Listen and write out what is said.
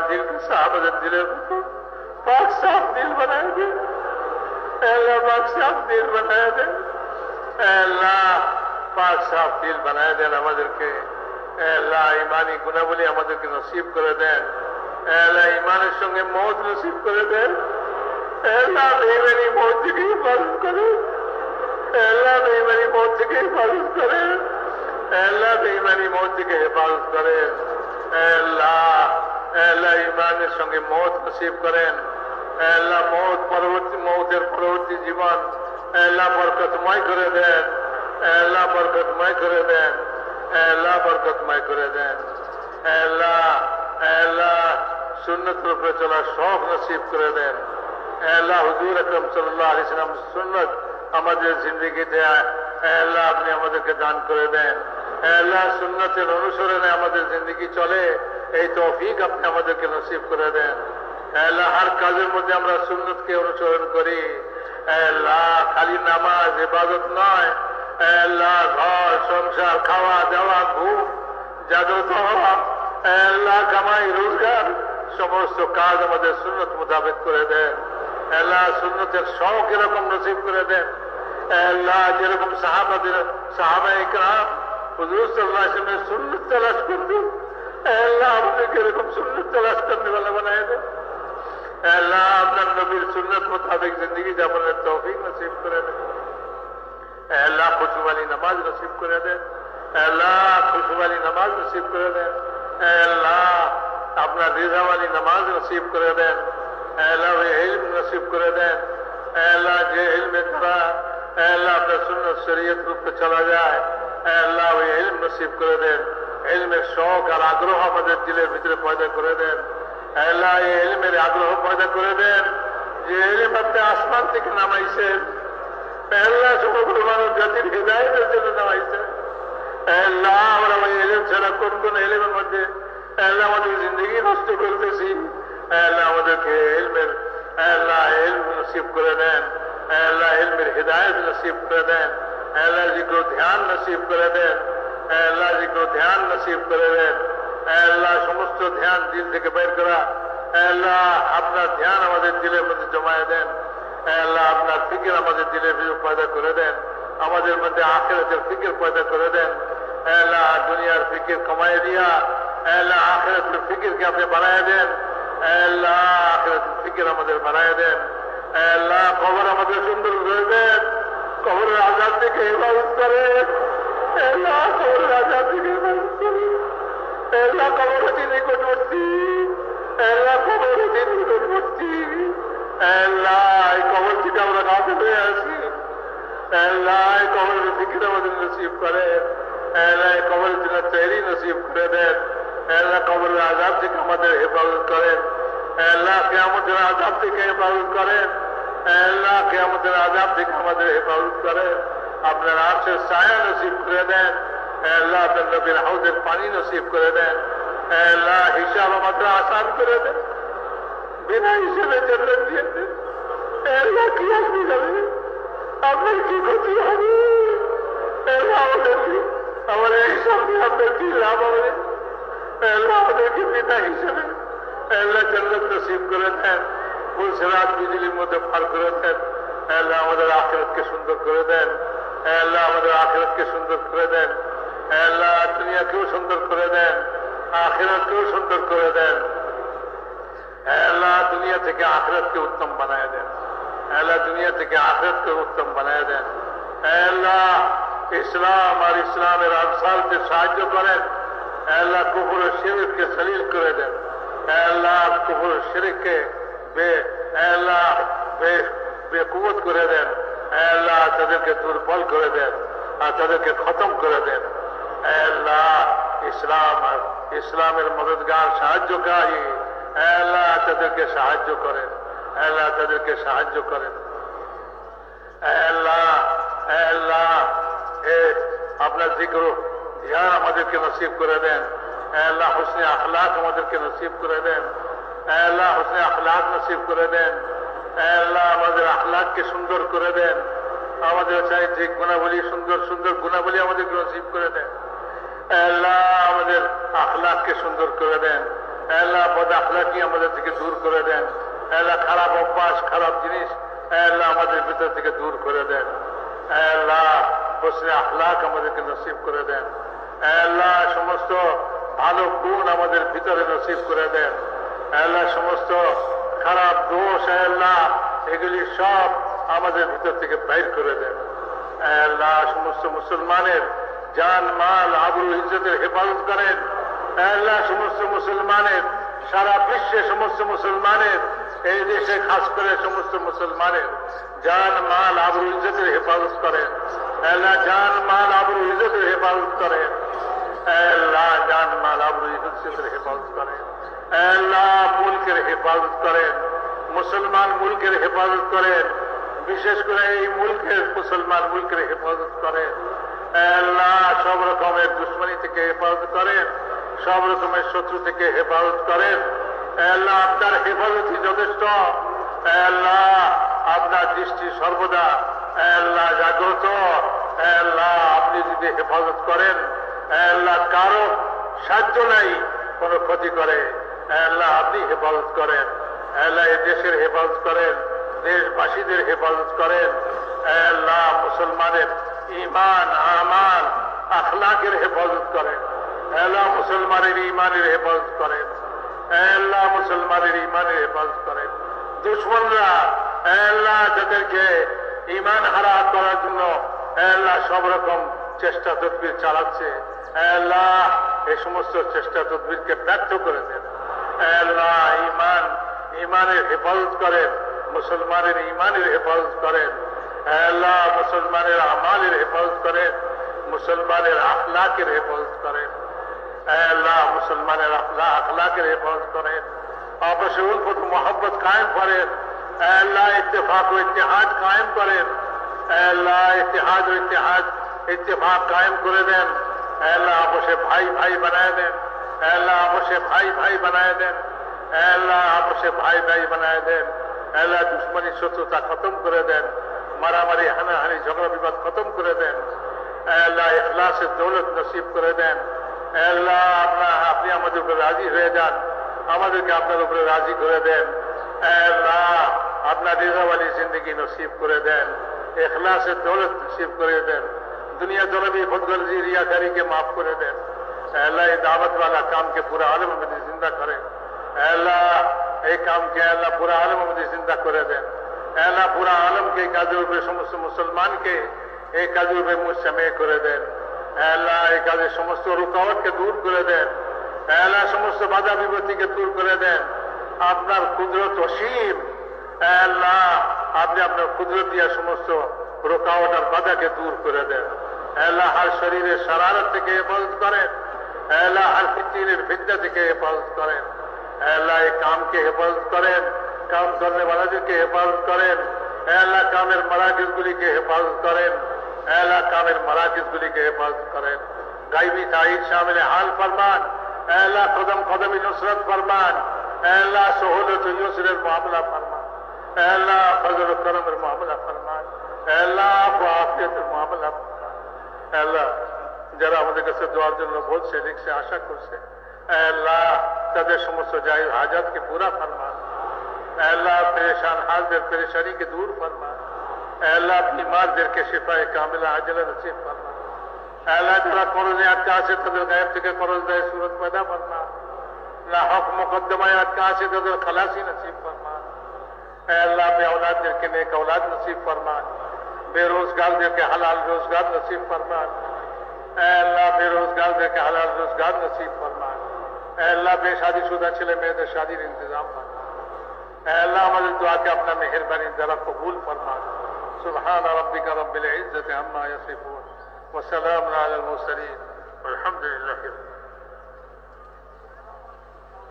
दिल के साहब दिल पाक साफ दिल बनाए दे, अल्लाह पाक साफ दिल बनाए दे, अल्लाह पाक साफ दिल बनाए देन আমাদেরকে, আল্লাহ ঈমানি গুণাবলী আমাদেরকে নসিব করে দেন, আল্লাহ ঈমানের সঙ্গে মওত নসিব করে দেন, আল্লাহ বেঈমানি মওত থেকে হিফাজত করেন, আল্লাহ বেঈমানি মওত থেকে হিফাজত করেন, আল্লাহ বেঈমানি মওত থেকে হিফাজত করেন, আল্লাহ আল্লাহ ঈমানের সঙ্গে মওত নসিব করেন, আল্লাহ মওতের পরবর্তী জীবন আল্লাহ বরকতময় করে দেন, আল্লাহ বরকতময় করে দেন, আল্লাহ বরকতময় করে দেন, আল্লাহ আল্লাহ সুন্নতের উপরে চলার শখ নসিব করে দেন, আল্লাহ হুজুর আকরাম সাল্লাল্লাহু আলাইহি ওয়াসাল্লাম সুন্নত আমাদের জিন্দেগিতে আল্লাহ আপনি আমাদেরকে দান করে দেন, আল্লাহ সুন্নতের অনুসরণে আমাদের জিন্দেগি চলে এই তৌফিক আপনি আমাদেরকে নসিব করে দেন, আল্লাহ হর কাজের মধ্যে আমরা সুন্নতকে অনুসরণ করি, আল্লাহ খালি নামাজ ইবাদত নয়, আল্লাহ ঘর সংসার খাওয়া দাওয়া ঘুম জাগ্রত হওয়া আল্লাহ কামাই রোজগার সমস্ত কাজ আমাদের সুন্নত মোতাবেক করে দেন, আল্লাহ সুন্নতের শখ এরকম নসিব করে দেন, আল্লাহ যেরকম সাহাবায়ে কেরাম হুজুর সাল্লাল্লাহু আলাইহি ওয়াসাল্লামের সুন্নত তালাশ করতেন, আল্লাহ আমাদেরকে এরকম সুন্নত তালাশ করতে वाला बनाए दें, আল্লাহ আপনার নবীর সুন্নত মোতাবেক জিন্দেগি যাপনের তৌফিক নসিব করে দেন, আল্লাহ খুশু वाली नमाज नसीब করে দেন, আল্লাহ খুশু वाली नमाज नसीब করে দেন, আল্লাহ আপনার রিজা वाली नमाज नसीब করে দেন, আল্লাহ ইলম নসিব করে দেন, আল্লাহ যে ইলমের দ্বারা আল্লাহ আপনার সুন্নত শরীয়ত রূপে চলা যায়, আল্লাহ ওই ইলম নসিব করে দেন, ইলমের শখ আর আগ্রহ আমাদের দিলের ভিতরে পয়দা করে দেন, আল্লাহ এই ইলমের আগ্রহ পয়দা করে দেন যে ইলম আপনি আসমান থেকে নামাইছেন, আল্লাহ সমগ্র মানব জাতির হিদায়াতের জন্য নামাইছেন, আল্লাহ আমরা ওই ইলম ছাড়া কোন কোন ইলমের মধ্যে আল্লাহ আমাদের জিন্দগি নষ্ট করতেছি, আল্লাহ আমাদেরকে ইলমের আল্লাহ ইলম নসিব করে দেন, আল্লাহ ইলমের হিদায়াত নসিব করে দেন, আল্লাহ জিক্র ধ্যান নসিব করে দেন, আল্লাহ জিক্র ধ্যান নসিব করে দেন, আল্লাহ সমস্ত ধ্যান দিল থেকে বের করা, আল্লাহ আপনার ধ্যান আমাদের দিলের মধ্যে জমায়ে দেন, আল্লাহ আপনার ফিকির আমাদের দিলের ভিতরে পয়দা করে দেন, আমাদের মধ্যে আখিরাতের ফিকির পয়দা করে দেন, আল্লাহ দুনিয়ার ফিকির কমায় দিয়া আল্লাহ আখিরাতের ফিকিরকে আপনি বানায় দেন, আল্লাহ আখিরাতের ফিকির আমাদের বানায় দেন, আল্লাহ কবর আমাদের সুন্দর করে দেন, কবরের আযাব থেকে হেফাজত করেন, আল্লাহ কবরের আযাব থেকে হেফাজত করেন, আল্লাহ কবরটি নিকটবর্তী, আল্লাহ কবরটি নিকটবর্তী, আল্লাহ এই কবর থেকে আমরা গাফিল হয়ে আছি, আল্লাহ এই কবরের ফিকির আমাদের নসিব করেন, আল্লাহ এই কবরের জন্য তৈরি নসিব করে দেন, আল্লাহ কবরের আযাব থেকে আমাদের হেফাজত করেন, আল্লাহ কিয়ামতের আযাব থেকে হেফাজত করেন, আল্লাহ কিয়ামতের আযাব থেকে আমাদের হেফাজত করেন, আপনার আরশের ছায়া নসিব করে দেন, আল্লাহ আপনার নবীর হাউজের পানি নসিব করে দেন, আল্লাহ হিসাব আমাদের আসান করে দেন, বিনা হিসেবে জান্নাত দিয়ে দেন, আল্লাহ কি আসবে যাবে আপনার কি ক্ষতি হবে, আল্লাহ আমাদের হিসাব দিয়ে আপনার কি লাভ হবে, আল্লাহ আমাদেরকে বিনা হিসেবে আল্লাহ জান্নাত নসিব করে দেন, ফুলসিরাত বিজলির মধ্যে পার করে দেন, আল্লাহ আমাদের আখিরাতকে সুন্দর করে দেন, আল্লাহ আমাদের আখিরাতকে সুন্দর করে দেন, আল্লাহ দুনিয়াকেও সুন্দর করে দেন, আখিরাতকেও সুন্দর করে দেন, আল্লাহ দুনিয়া থেকে আখিরাতকে উত্তম বানায় দেন, আল্লাহ দুনিয়া থেকে আখিরাতকে উত্তম বানায় দেন, আল্লাহ ইসলাম আর ইসলামের আনসারকে সাহায্য করেন, আল্লাহ কুফর ও শিরককে সলিল করে দেন, আল্লাহ কুফর ও শিরককে আল্লাহ বেকুবত করে দেন, আল্লাহ তাদেরকে দুর্বল করে দেন আর তাদেরকে খতম করে দেন, আল্লাহ ইসলাম আর ইসলামের মদদগার সাহায্যকারী আল্লাহ তাদেরকে সাহায্য করেন, আল্লাহ তাদেরকে সাহায্য করেন, আল্লাহ আল্লাহ আপনার জিক্র ধ্যান আমাদেরকে নসিব করে দেন, আল্লাহ হুসনে আখলাক আমাদেরকে নসিব করে দেন, আল্লাহ হুসনে আখলাক নসিব করে দেন, আল্লাহ আমাদের আখলাককে সুন্দর করে দেন, আমাদের চারিত্রিক গুণাবলী সুন্দর সুন্দর গুণাবলী আমাদেরকে নসিব করে দেন, আল্লাহ আমাদের আখলাককে সুন্দর করে দেন, আল্লাহ বদ আখলাকি আমাদের থেকে দূর করে দেন। আল্লাহ খারাপ অভ্যাস, খারাপ জিনিস আল্লাহ আমাদের ভিতর থেকে দূর করে দেন। আল্লাহ হোসনে আখলাক আমাদেরকে নসিব করে দেন। আল্লাহ সমস্ত ভালো গুণ আমাদের ভিতরে নসিব করে দেন। আল্লাহ সমস্ত খারাপ দোষ আল্লাহ এগুলি সব আমাদের ভিতর থেকে বাইর করে দেন। আল্লাহ সমস্ত মুসলমানের জান মাল আবরু ইজ্জতের হেফাজত করেন। আল্লাহ সমস্ত মুসলমানের, সারা বিশ্বে সমস্ত মুসলমানের, এই দেশে খাস করে সমস্ত মুসলমানের জান মাল আবরু ইজ্জতের হেফাজত করেন। আল্লাহ জান মাল আবরু ইজ্জতের হেফাজত করেন। আল্লাহ জান মাল আবরু ইজ্জতের হেফাজত করেন। আল্লাহ মুলকের হেফাজত করেন, মুসলমান মুলকের হেফাজত করেন, বিশেষ করে এই মুলকের মুসলমান মুলকের হেফাজত করেন। আল্লাহ সব রকমের দুশ্মনী থেকে হেফাজত করেন, সব রকমের শত্রু থেকে হেফাজত করেন। আল্লাহ আপনার হেফাজতই যথেষ্ট। আল্লাহ আপনার দৃষ্টি সর্বদা আল্লাহ জাগ্রত। আল্লাহ আপনি যদি হেফাজত করেন, আল্লাহ কারো সাহায্য নাই কোন ক্ষতি করে। আল্লাহ আপনি হেফাজত করেন। আল্লাহ এই দেশের হেফাজত করেন, দেশবাসীদের হেফাজত করেন। আল্লাহ মুসলমানের ঈমান, আমাল, আখলাকের হেফাজত করেন। আল্লাহ মুসলমানের ঈমানের হেফাজত করেন। আল্লাহ মুসলমানের ঈমানের হেফাজত করেন। দুশ্মনরা আল্লাহ যাদেরকে ঈমান হারা করার জন্য আল্লাহ সব রকম চেষ্টা তদবির চালাচ্ছে, আল্লাহ এই সমস্ত চেষ্টা তদবিরকে ব্যর্থ করে দেন। আল্লাহ ঈমানের হেফাজত করেন, মুসলমানের ঈমানের হেফাজত করেন। আল্লাহ মুসলমানের আমালের হেফাজত করেন, মুসলমানের আখলাকের হেফাজত করেন। আল্লাহ মুসলমানের আখলাকের হেফাজত করেন। আপসে উলফত মোহাব্বত কায়েম করেন। আল্লাহ ইত্তেফাক ও ইত্তেহাদ কায়েম করেন। আল্লাহ ইত্তেহাদ ও ইত্তেফাক কায়েম করে দেন। আল্লাহ আপসে ভাই ভাই বানায় দেন। আল্লাহ আপসে ভাই ভাই বানায় দেন। আল্লাহ আপসে ভাই ভাই বানায় দেন। আল্লাহ দুশ্মনী শত্রুতা খতম করে দেন। মারামারি হানাহানি ঝগড়া বিবাদ খতম করে দেন। আল্লাহ ইখলাসের দৌলত নসিব করে দেন। আল্লাহ আপনি আমাদের উপরে রাজি হয়ে যান, আমাদেরকে আপনার উপরে রাজি করে দেন। আল্লাহ আপনার রিজাওয়ালি জিন্দগি নসিব করে দেন, ইখলাসের দৌলত নসিব করে দেন। दुनिया तलबी खुदगर्जी रियाकारी के माफ कर दें। अल्लाह ये दावत वाला काम के पूरा आलम में जिंदा करें। अल्लाह एक काम के अल्लाह पूरा आलम में जिंदा कर दें। अल्लाह पूरा आलम के काजू पे समस्त मुसलमान के एक काजू पे मुझसे कर दें। अल्लाह एक काजे समस्त रुकावट के दूर कर दें। अल्लाह समस्त बाधा विपत्ति के दूर कर दें। আপনার কুদরত অসীম। আল্লাহ আপনি আপনার কুদরত দিয়া সমস্ত রুকাওয়াট আর বাধাকে দূর করে দেন। আল্লাহ हर শরীরের শরারত থেকে হেফাজত করেন। আল্লাহ हर ফিতনার ফিতনা থেকে হেফাজত করেন। আল্লাহ এই কামকে হেফাজত করেন, কাম করने वालों হেফাজত করেন। আল্লাহ কামের মারাকিজগুলিকে হেফাজত করেন। আল্লাহ কামের মারাকিজগুলিকে হেফাজত করেন। গায়বী তাইদ শামিল হাল ফরমান। আল্লাহ কদম কদমে নুসরত ফরমান। अल्लाह सहूलत युसर मामला फरमा। अल्लाह फजल करम मामला फरमा। अल्लाह आफियत मामला फरमा। अल्लाह যারা আমাদের কাছে দোয়ার জন্য বলছে, লিখছে, আশা করছে, আল্লাহ তাদের সমস্ত জায়েজ হাজাতকে পুরা ফরমান। আল্লাহ পরেশান হালদের পরেশানিকে দূর ফরমান। আল্লাহ बीमारদেরকে শিফায়ে কামিলা আজলা নসিব ফরমান। আল্লাহ যারা করজে আটকা আছে তাদের গায়েব থেকে করজ দেয় সুরত पैदा फरमा। हक मुकदमात कहां से तदर खलासी नसीब फरमान। अल्लाह बे औलाद के नेक औलाद नसीब फरमान। बेरोजगार के हलाल रोजगार नसीब फरमान। अल्लाह बेरोजगार के हलाल रोजगार नसीब फरमान। अल्लाह बेशादीशुदा छिले मेয়েদের शादीर इंतजाम फरमान। अल्लाह हमारी दुआ के अपना मेहरबानी जरा कबूल फरमान। सुबहान रब्बिका रब्बिल इज्जति अम्मा यसिफून व सलामुन अलल मुरसलीन वल्हम्दुलिल्लाहि